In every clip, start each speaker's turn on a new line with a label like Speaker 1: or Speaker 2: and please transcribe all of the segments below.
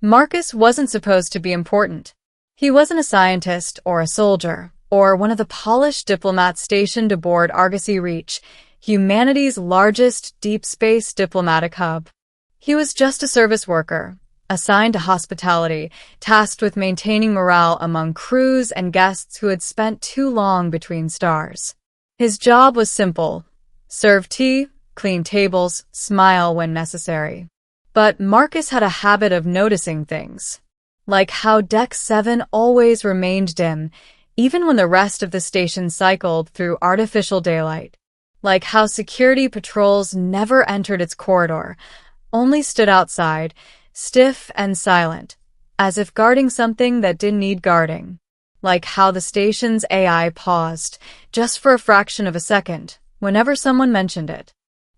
Speaker 1: Marcus wasn't supposed to be important. He wasn't a scientist or a soldier, or one of the polished diplomats stationed aboard Argosy Reach, humanity's largest deep space diplomatic hub. He was just a service worker, assigned to hospitality, tasked with maintaining morale among crews and guests who had spent too long between stars. His job was simple: serve tea, clean tables, smile when necessary. But Marcus had a habit of noticing things, like how Deck 7 always remained dim, even when the rest of the station cycled through artificial daylight, like how security patrols never entered its corridor, only stood outside, stiff and silent, as if guarding something that didn't need guarding, like how the station's AI paused, just for a fraction of a second, whenever someone mentioned it.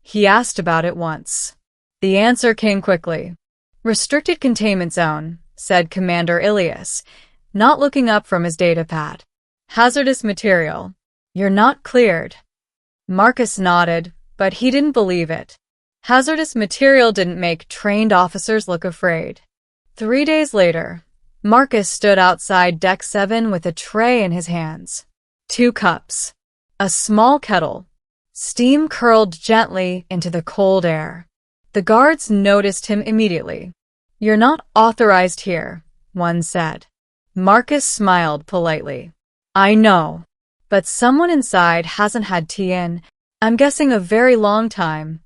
Speaker 1: He asked about it once. The answer came quickly. "Restricted containment zone," said Commander Ilias, not looking up from his datapad. "Hazardous material. You're not cleared." Marcus nodded, but he didn't believe it. Hazardous material didn't make trained officers look afraid. 3 days later, Marcus stood outside Deck 7 with a tray in his hands. 2 cups. A small kettle. Steam curled gently into the cold air. The guards noticed him immediately. "You're not authorized here," one said. Marcus smiled politely. "I know, but someone inside hasn't had tea in, I'm guessing, a very long time."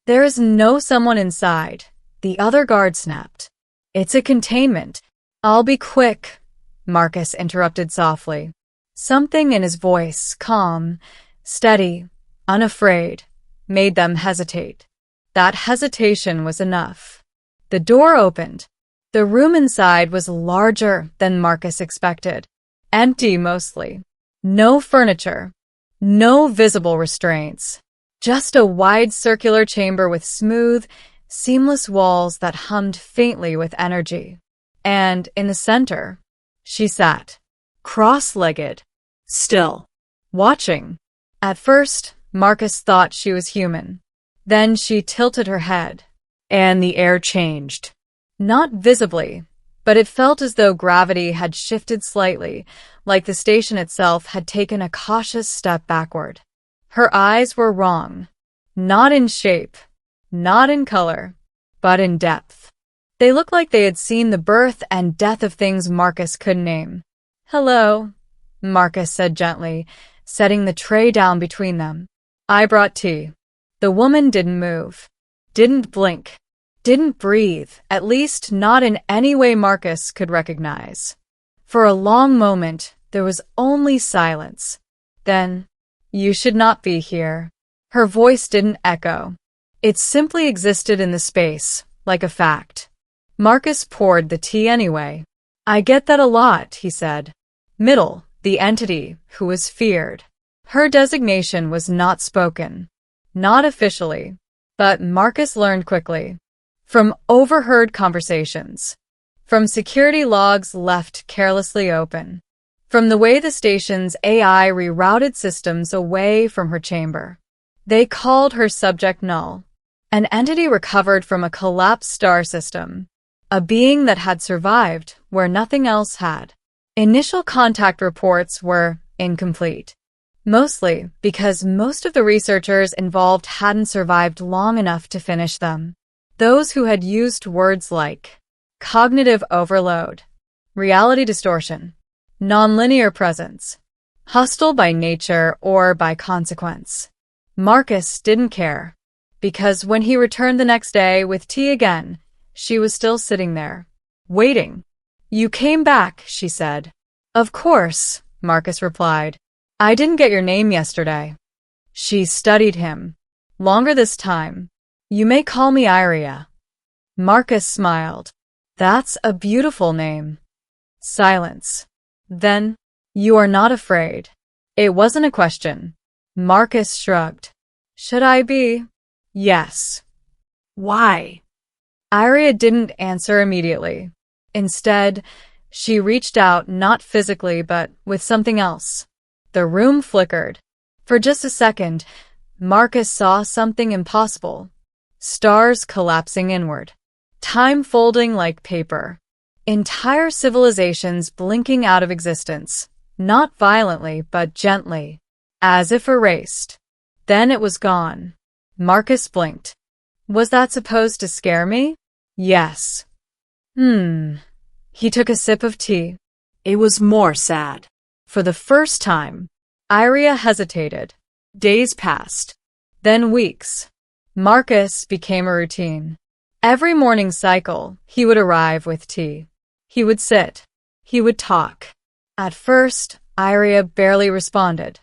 Speaker 1: "There is no someone inside," the other guard snapped. "It's a containment." "I'll be quick," Marcus interrupted softly. Something in his voice, calm, steady, unafraid, made them hesitate. That hesitation was enough. The door opened. The room inside was larger than Marcus expected. Empty mostly. No furniture. No visible restraints. Just a wide circular chamber with smooth, seamless walls that hummed faintly with energy. And in the center, she sat, cross-legged, still, watching. At first, Marcus thought she was human. Then she tilted her head, and the air changed. Not visibly, but it felt as though gravity had shifted slightly, like the station itself had taken a cautious step backward. Her eyes were wrong. Not in shape, not in color, but in depth. They looked like they had seen the birth and death of things Marcus couldn't name. "Hello," Marcus said gently, setting the tray down between them. "I brought tea." The woman didn't move, didn't blink, didn't breathe, at least not in any way Marcus could recognize. For a long moment, there was only silence. Then, "You should not be here." Her voice didn't echo. It simply existed in the space, like a fact. Marcus poured the tea anyway. "I get that a lot," he said. Middle, the entity who was feared. Her designation was not spoken. Not officially, but Marcus learned quickly. From overheard conversations. From security logs left carelessly open. From the way the station's AI rerouted systems away from her chamber. They called her Subject Null, an entity recovered from a collapsed star system, a being that had survived where nothing else had. Initial contact reports were incomplete. Mostly because most of the researchers involved hadn't survived long enough to finish them. Those who had used words like cognitive overload, reality distortion, nonlinear presence, hostile by nature or by consequence. Marcus didn't care, because when he returned the next day with tea again, she was still sitting there, waiting. "You came back," she said. "Of course," Marcus replied. "I didn't get your name yesterday." She studied him. "Longer this time. You may call me Iria." Marcus smiled. "That's a beautiful name." Silence. Then, "You are not afraid." It wasn't a question. Marcus shrugged. "Should I be?" "Yes." "Why?" Iria didn't answer immediately. Instead, she reached out, not physically but with something else. The room flickered. For just a second, Marcus saw something impossible. Stars collapsing inward. Time folding like paper. Entire civilizations blinking out of existence, not violently but gently, as if erased. Then it was gone. Marcus blinked. Was that supposed to scare me? Yes. He took a sip of tea. It was more sad. For the first time, Iria hesitated. Days passed. Then weeks. Marcus became a routine. Every morning cycle, he would arrive with tea. He would sit. He would talk. At first, Iria barely responded.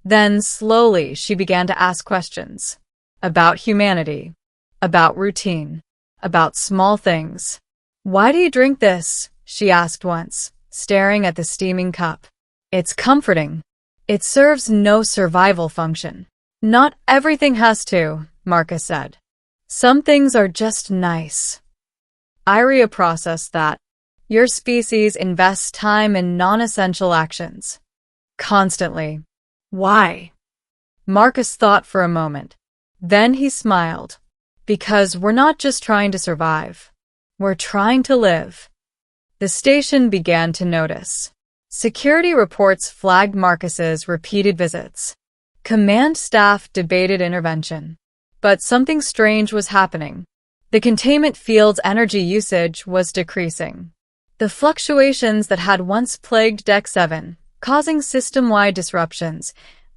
Speaker 1: Then, slowly, she began to ask questions. About humanity. About routine. About small things. Why do you drink this? She asked once, staring at the steaming cup. It's comforting. It serves no survival function. Not everything has to, Marcus said. Some things are just nice. Iria processed that. Your species invests time in non-essential actions. Constantly. Why? Marcus thought for a moment. Then he smiled. Because we're not just trying to survive. We're trying to live. The station began to notice. Security reports flagged Marcus's repeated visits. Command staff debated intervention. But something strange was happening. The containment field's energy usage was decreasing. The fluctuations that had once plagued Deck 7, causing system-wide disruptions,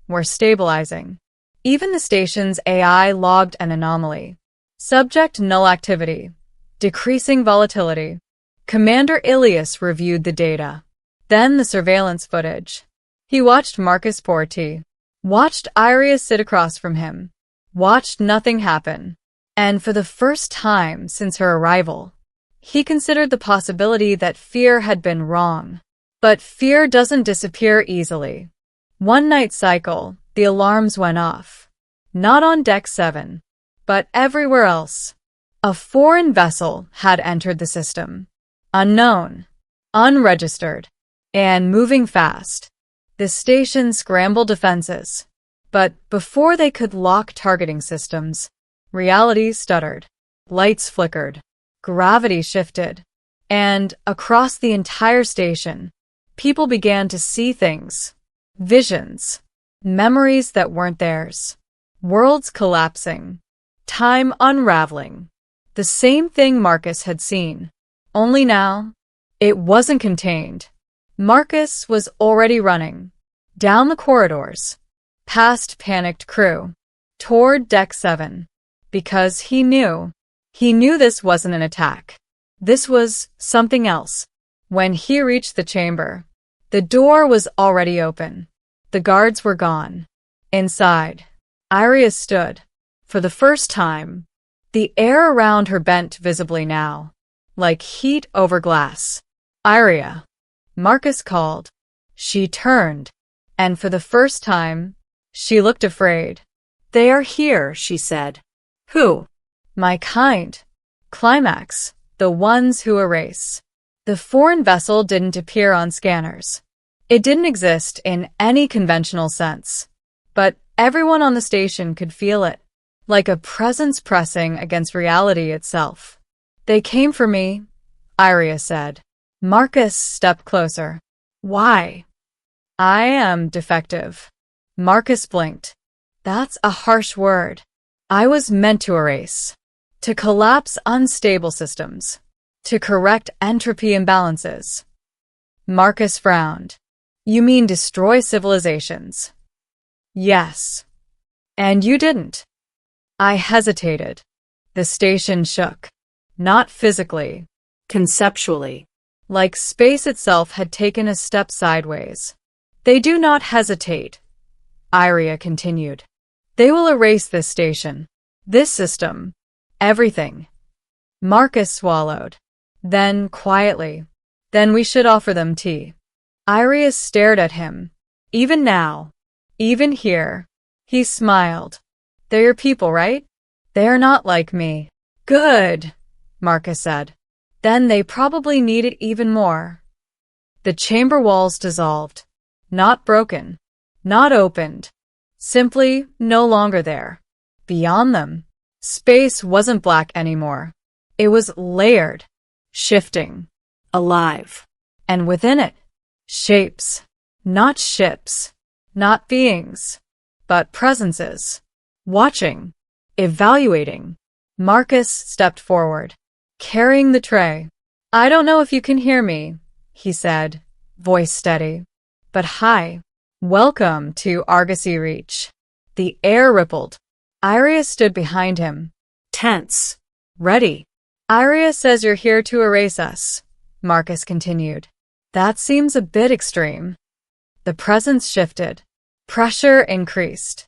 Speaker 1: were stabilizing. Even the station's AI logged an anomaly. Subject null activity. Decreasing volatility. Commander Ilias reviewed the data. Then the surveillance footage. He watched Marcus pour tea. Watched Iria sit across from him. Watched nothing happen. And for the first time since her arrival, he considered the possibility that fear had been wrong. But fear doesn't disappear easily. One night cycle, the alarms went off. Not on Deck 7, but everywhere else. A foreign vessel had entered the system. Unknown, unregistered, and moving fast. The station scrambled defenses. But before they could lock targeting systems, reality stuttered. Lights flickered. Gravity shifted. And across the entire station, people began to see things. Visions. Memories that weren't theirs. Worlds collapsing. Time unraveling. The same thing Marcus had seen. Only now, it wasn't contained. Marcus was already running. Down the corridors. Past panicked crew. Toward Deck 7. Because he knew. He knew this wasn't an attack. This was something else. When he reached the chamber, the door was already open. The guards were gone. Inside, Iria stood. For the first time, the air around her bent visibly now, like heat over glass. Iria, Marcus called. She turned, and for the first time, she looked afraid. They are here, she said. Who? My kind. Climax, the ones who erase. The foreign vessel didn't appear on scanners. It didn't exist in any conventional sense. But everyone on the station could feel it, like a presence pressing against reality itself. They came for me, Iria said. Marcus stepped closer. Why? I am defective. Marcus blinked. That's a harsh word. I was meant to erase. To collapse unstable systems. To correct entropy imbalances. Marcus frowned. You mean destroy civilizations? Yes. And you didn't. I hesitated. The station shook. Not physically. Conceptually. Like space itself had taken a step sideways. They do not hesitate, Iria continued. They will erase this station. This system. Everything. Marcus swallowed. Then, quietly. Then we should offer them tea. Iria stared at him. Even now. Even here. He smiled. They're your people, right? They are not like me. Good, Marcus said. Then they probably need it even more. The chamber walls dissolved. Not broken. Not opened. Simply no longer there. Beyond them, space wasn't black anymore. It was layered, shifting, alive. And within it, shapes, not ships, not beings, but presences. Watching, evaluating. Marcus stepped forward, carrying the tray. "I don't know if you can hear me," he said, voice steady. "But hi. Welcome to Argosy Reach." The air rippled. Iria stood behind him, tense, ready. "Iria says you're here to erase us," Marcus continued. "That seems a bit extreme." The presence shifted. Pressure increased.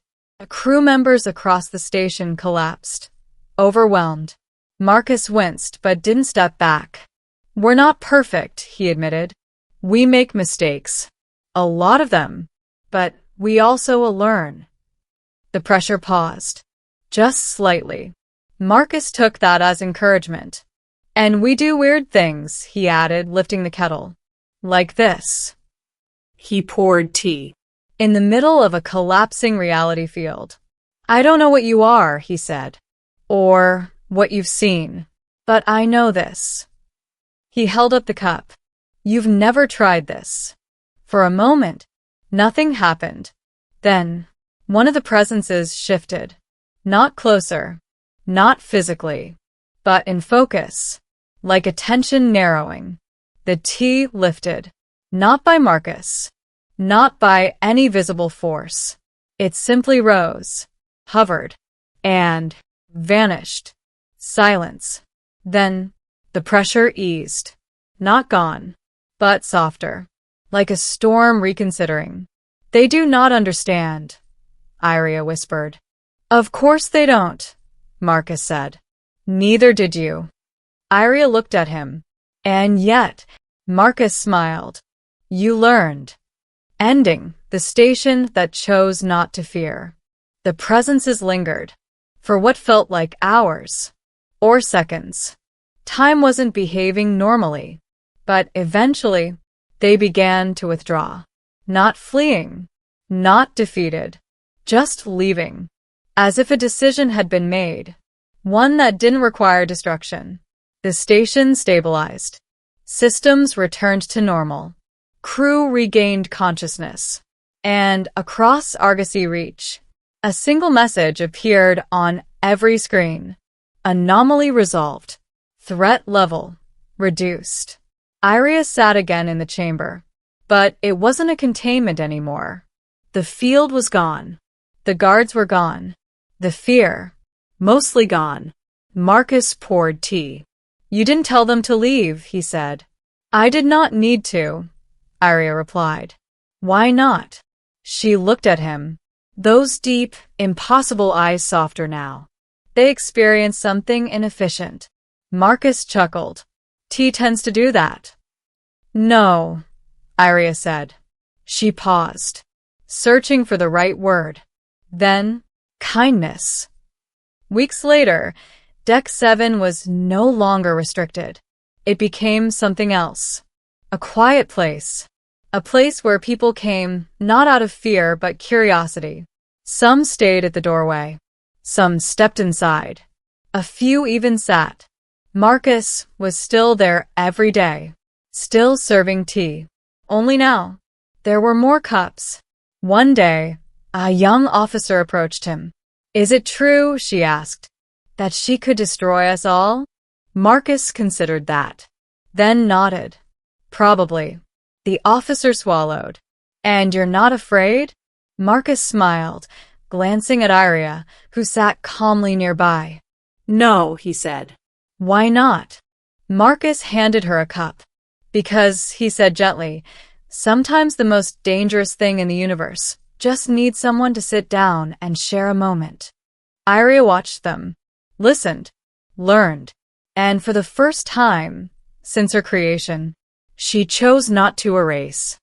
Speaker 1: Crew members across the station collapsed, overwhelmed. Marcus winced but didn't step back. "We're not perfect," he admitted. "We make mistakes. A lot of them. But we also learn." The pressure paused. Just slightly. Marcus took that as encouragement. "And we do weird things," he added, lifting the kettle. "Like this." He poured tea. In the middle of a collapsing reality field. "I don't know what you are," he said, "or what you've seen, but I know this." He held up the cup. "You've never tried this." For a moment, nothing happened. Then, one of the presences shifted. Not closer, not physically, but in focus, like attention narrowing. The tea lifted, not by Marcus, not by any visible force. It simply rose, hovered, and vanished. Silence. Then, the pressure eased. Not gone, but softer, like a storm reconsidering. "They do not understand," Iria whispered. "Of course they don't," Marcus said. "Neither did you." Iria looked at him. "And yet," Marcus smiled, "you learned." Ending, the station that chose not to fear. The presences lingered, for what felt like hours, or seconds. Time wasn't behaving normally, but eventually, they began to withdraw. Not fleeing, not defeated, just leaving, as if a decision had been made, one that didn't require destruction. The station stabilized. Systems returned to normal. Crew regained consciousness. And across Argosy Reach, a single message appeared on every screen. Anomaly resolved. Threat level reduced. Iria sat again in the chamber. But it wasn't a containment anymore. The field was gone. The guards were gone. The fear, mostly gone. Marcus poured tea. "You didn't tell them to leave," he said. "I did not need to," Iria replied. "Why not?" She looked at him. Those deep, impossible eyes softer now. They experienced something inefficient. Marcus chuckled. "Tea tends to do that." "No," Iria said. She paused, searching for the right word. Then, kindness. Weeks later, Deck 7 was no longer restricted. It became something else. A quiet place. A place where people came, not out of fear, but curiosity. Some stayed at the doorway. Some stepped inside. A few even sat. Marcus was still there every day, still serving tea. Only now, there were more cups. One day, a young officer approached him. "Is it true," she asked, "that she could destroy us all?" Marcus considered that, then nodded. "Probably." The officer swallowed. "And you're not afraid?" Marcus smiled, glancing at Iria, who sat calmly nearby. "No," he said. "Why not?" Marcus handed her a cup. "Because," he said gently, "sometimes the most dangerous thing in the universe just needs someone to sit down and share a moment." Iria watched them, listened, learned, and for the first time since her creation, she chose not to erase.